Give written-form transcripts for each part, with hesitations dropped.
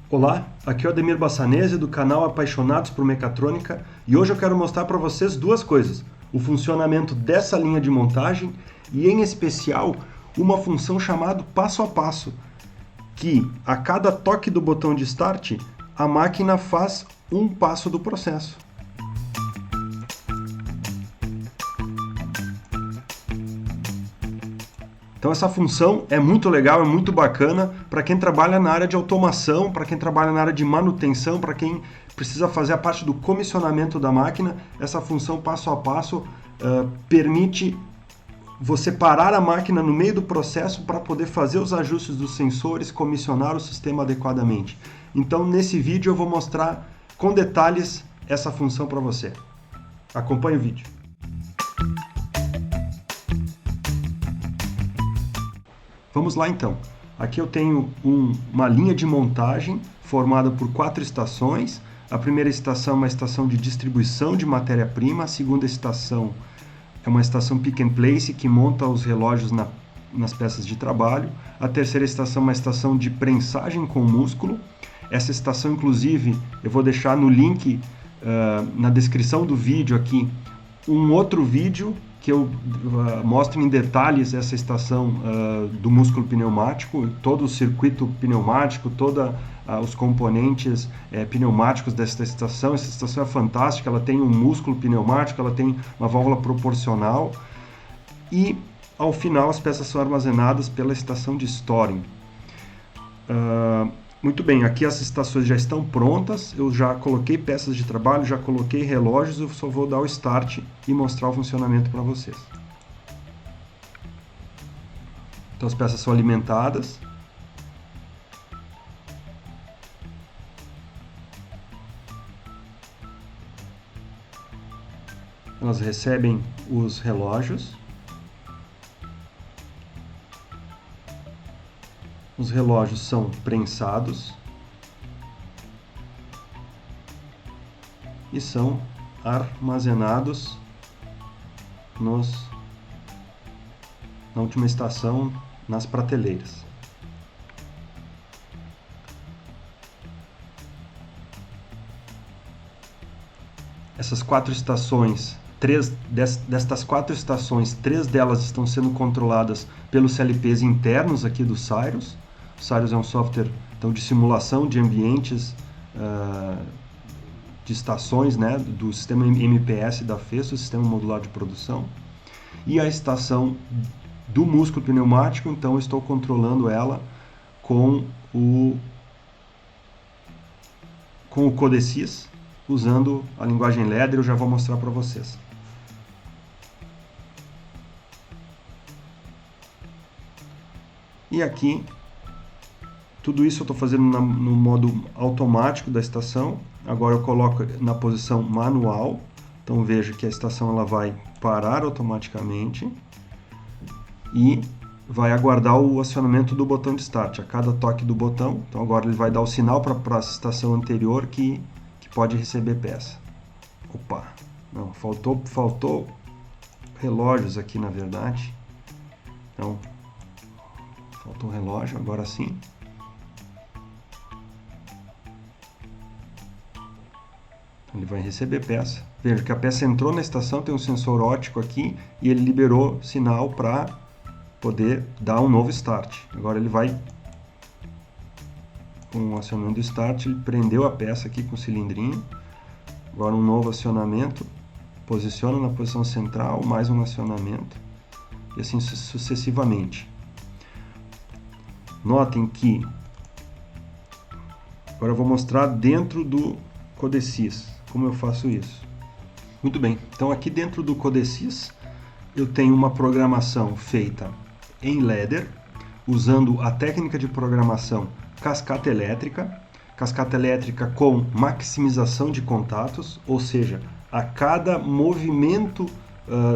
Olá, aqui é o Ademir Bassanese do canal Apaixonados por Mecatrônica e hoje eu quero mostrar para vocês duas coisas: o funcionamento dessa linha de montagem e, em especial, uma função chamada passo a passo, que a cada toque do botão de Start, a máquina faz um passo do processo. Então essa função é muito legal, é muito bacana para quem trabalha na área de automação, para quem trabalha na área de manutenção, para quem precisa fazer a parte do comissionamento da máquina. Essa função passo a passo permite você parar a máquina no meio do processo para poder fazer os ajustes dos sensores, comissionar o sistema adequadamente. Então nesse vídeo eu vou mostrar com detalhes essa função para você. Acompanhe o vídeo. Vamos lá então. Aqui eu tenho uma linha de montagem formada por 4 estações. A primeira estação é uma estação de distribuição de matéria-prima. A segunda estação é uma estação pick and place que monta os relógios nas peças de trabalho. A terceira estação é uma estação de prensagem com músculo. Essa estação, inclusive, eu vou deixar no link na descrição do vídeo aqui um outro vídeo que eu mostro em detalhes essa estação do músculo pneumático, todo o circuito pneumático, todos os componentes pneumáticos dessa estação. Essa estação é fantástica, ela tem um músculo pneumático, ela tem uma válvula proporcional e, ao final, as peças são armazenadas pela estação de storing. Muito bem, aqui as estações já estão prontas, eu já coloquei peças de trabalho, já coloquei relógios, eu só vou dar o start e mostrar o funcionamento para vocês. Então as peças são alimentadas. Elas recebem os relógios. Os relógios são prensados e são armazenados na última estação, nas prateleiras. Essas 4 estações, destas 4 estações, 3 delas estão sendo controladas pelos CLPs internos aqui do Cyrus. O Cyrus é um software então, de simulação de ambientes de estações, né, do sistema MPS da FES, o Sistema Modular de Produção. E a estação do músculo pneumático, então eu estou controlando ela com o Codesys, usando a linguagem Ladder. Eu já vou mostrar para vocês. E aqui, tudo isso eu estou fazendo no modo automático da estação. Agora eu coloco na posição manual. Então veja que a estação ela vai parar automaticamente e vai aguardar o acionamento do botão de start. A cada toque do botão, então agora ele vai dar o sinal para a estação anterior que pode receber peça. Opa, não, faltou relógios aqui na verdade. Então, faltou um relógio, agora sim. Ele vai receber peça. Veja que a peça entrou na estação, tem um sensor óptico aqui e ele liberou sinal para poder dar um novo start. Agora ele vai, com o acionamento do start, ele prendeu a peça aqui com o cilindrinho. Agora um novo acionamento, posiciona na posição central, mais um acionamento e assim sucessivamente. Notem que agora eu vou mostrar dentro do Codesys como eu faço isso. Muito bem, então aqui dentro do Codesys eu tenho uma programação feita em Ladder, usando a técnica de programação cascata elétrica com maximização de contatos, ou seja, a cada movimento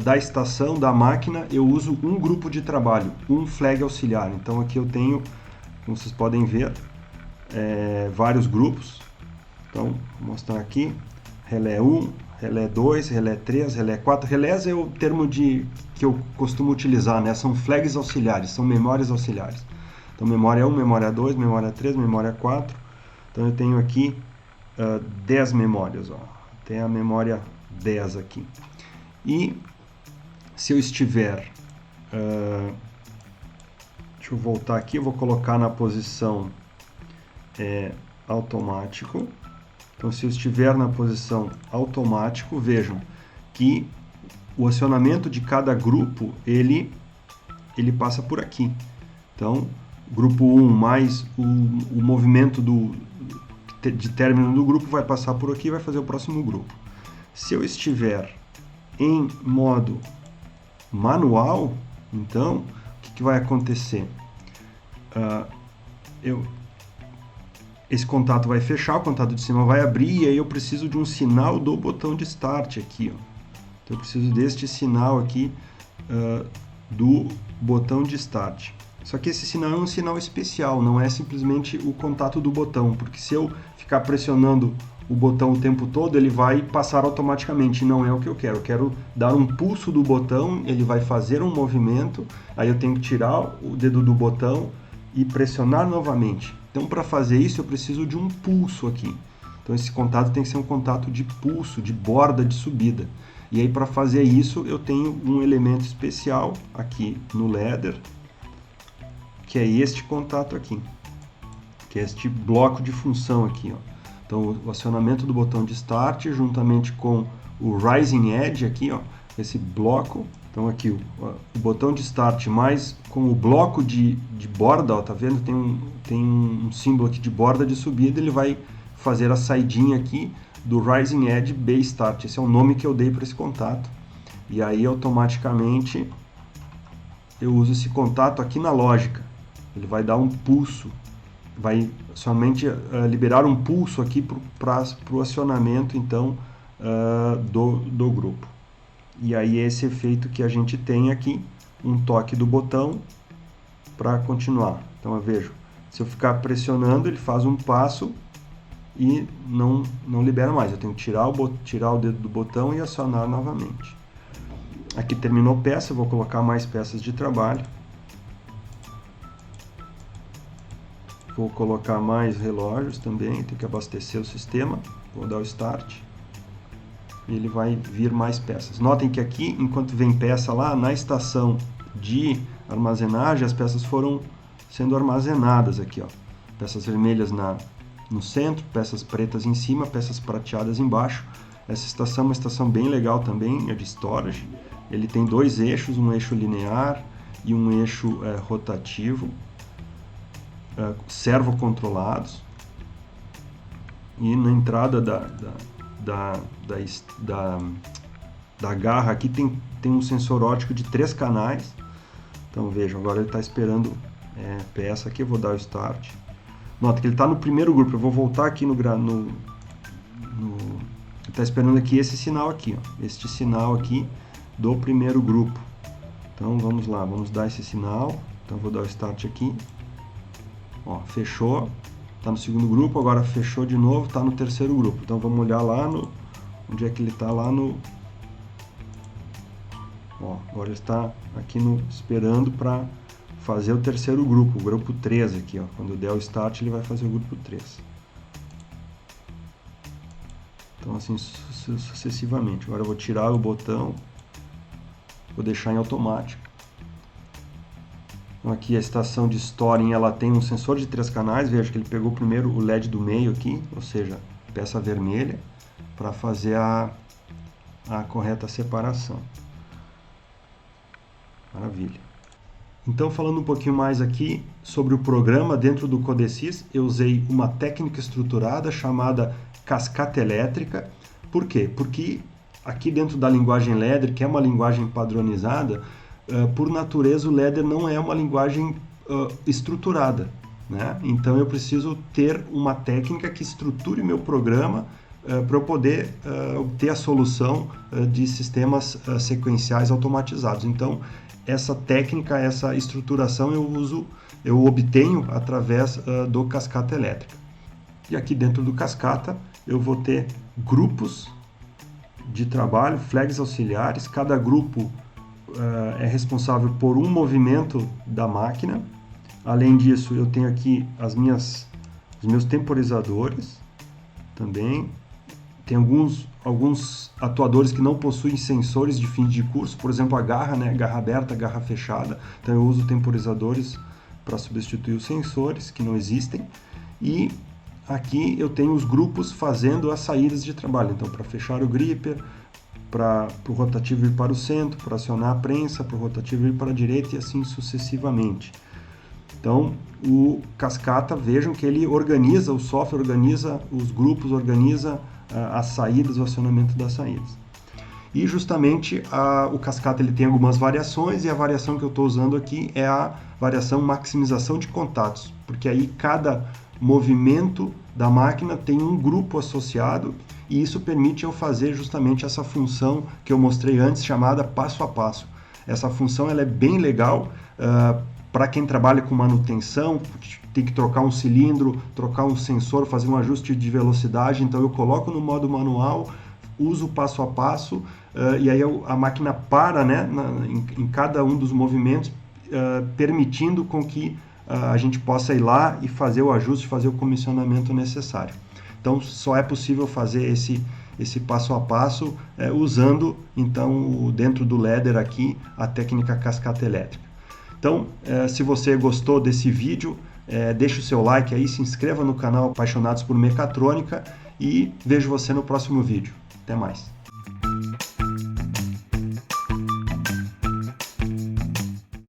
da estação, da máquina, eu uso um grupo de trabalho, um flag auxiliar. Então aqui eu tenho, como vocês podem ver, vários grupos. Então, vou mostrar aqui, relé 1, relé 2, relé 3, relé 4. Relés é o termo que eu costumo utilizar, né? São flags auxiliares, são memórias auxiliares. Então, memória 1, memória 2, memória 3, memória 4. Então, eu tenho aqui 10 memórias. Ó. Tem a memória 10 aqui. E se eu estiver... deixa eu voltar aqui, eu vou colocar na posição automático. Então, se eu estiver na posição automático, vejam que o acionamento de cada grupo, ele passa por aqui. Então, grupo 1 mais o movimento de término do grupo vai passar por aqui e vai fazer o próximo grupo. Se eu estiver em modo manual, então, o que vai acontecer? Esse contato vai fechar, o contato de cima vai abrir, e aí eu preciso de um sinal do botão de Start aqui. Ó. Então eu preciso deste sinal aqui do botão de Start. Só que esse sinal é um sinal especial, não é simplesmente o contato do botão, porque se eu ficar pressionando o botão o tempo todo, ele vai passar automaticamente, não é o que eu quero. Eu quero dar um pulso do botão, ele vai fazer um movimento, aí eu tenho que tirar o dedo do botão e pressionar novamente. Então, para fazer isso, eu preciso de um pulso aqui. Então, esse contato tem que ser um contato de pulso, de borda de subida. E aí, para fazer isso, eu tenho um elemento especial aqui no ladder, que é este contato aqui, que é este bloco de função aqui. Ó. Então, o acionamento do botão de Start, juntamente com o Rising Edge aqui, ó, esse bloco. Então aqui o botão de Start mais com o bloco de borda, ó, tá vendo? Tem um símbolo aqui de borda de subida, ele vai fazer a saidinha aqui do Rising Edge B Start. Esse é o nome que eu dei para esse contato. E aí automaticamente eu uso esse contato aqui na lógica. Ele vai dar um pulso, vai somente liberar um pulso aqui para o acionamento então do grupo. E aí esse efeito que a gente tem aqui, um toque do botão para continuar. Então eu vejo, se eu ficar pressionando, ele faz um passo e não libera mais. Eu tenho que tirar o dedo do botão e acionar novamente. Aqui terminou peça, eu vou colocar mais peças de trabalho. Vou colocar mais relógios também, tenho que abastecer o sistema. Vou dar o Start. E ele vai vir mais peças. Notem que aqui, enquanto vem peça lá, na estação de armazenagem, as peças foram sendo armazenadas aqui, ó. Peças vermelhas no centro, peças pretas em cima, peças prateadas embaixo. Essa estação é uma estação bem legal também, é de storage. Ele tem dois eixos, um eixo linear e um eixo rotativo, servocontrolados. E na entrada da garra aqui tem um sensor óptico de 3 canais. Então vejam, agora ele está esperando peça aqui, eu vou dar o Start. Nota que ele está no primeiro grupo, eu vou voltar aqui ele está esperando aqui esse sinal aqui, ó, este sinal aqui do primeiro grupo. Então vamos lá, vamos dar esse sinal. Então vou dar o Start aqui. Ó, fechou. Está no segundo grupo, agora fechou de novo, está no terceiro grupo. Então vamos olhar lá onde é que ele está lá no... Ó, agora ele está aqui esperando para fazer o terceiro grupo, o grupo 3 aqui. Ó. Quando eu der o Start, ele vai fazer o grupo 3. Então assim sucessivamente. Agora eu vou tirar o botão, vou deixar em automático. Então aqui a estação de Storing, ela tem um sensor de 3 canais, veja que ele pegou primeiro o LED do meio aqui, ou seja, peça vermelha, para fazer a correta separação. Maravilha. Então falando um pouquinho mais aqui sobre o programa dentro do Codesys, eu usei uma técnica estruturada chamada cascata elétrica. Por quê? Porque aqui dentro da linguagem ladder, que é uma linguagem padronizada, por natureza o ladder não é uma linguagem estruturada, né? Então eu preciso ter uma técnica que estruture meu programa para eu poder obter a solução de sistemas sequenciais automatizados. Então essa técnica, essa estruturação eu obtenho através do cascata elétrica. E aqui dentro do cascata eu vou ter grupos de trabalho, flags auxiliares. Cada grupo é responsável por um movimento da máquina. Além disso, eu tenho aqui os meus temporizadores também. Tem alguns atuadores que não possuem sensores de fim de curso, por exemplo, a garra, né? Garra aberta, garra fechada. Então eu uso temporizadores para substituir os sensores que não existem. E aqui eu tenho os grupos fazendo as saídas de trabalho. Então, para fechar o gripper, para o rotativo ir para o centro, para acionar a prensa, para o rotativo ir para a direita e assim sucessivamente. Então, o Cascata, vejam que ele organiza, o software organiza os grupos, organiza as saídas, o acionamento das saídas. E justamente o Cascata ele tem algumas variações, e a variação que eu estou usando aqui é a variação maximização de contatos, porque aí cada movimento da máquina tem um grupo associado, e isso permite eu fazer justamente essa função que eu mostrei antes, chamada passo a passo. Essa função ela é bem legal para quem trabalha com manutenção, tem que trocar um cilindro, trocar um sensor, fazer um ajuste de velocidade. Então eu coloco no modo manual, uso passo a passo, e aí a máquina para, né, em cada um dos movimentos, permitindo com que a gente possa ir lá e fazer o ajuste, fazer o comissionamento necessário. Então só é possível fazer esse passo a passo usando, então, dentro do Ladder aqui, a técnica cascata elétrica. Então, se você gostou desse vídeo, deixe o seu like aí, se inscreva no canal Apaixonados por Mecatrônica e vejo você no próximo vídeo. Até mais!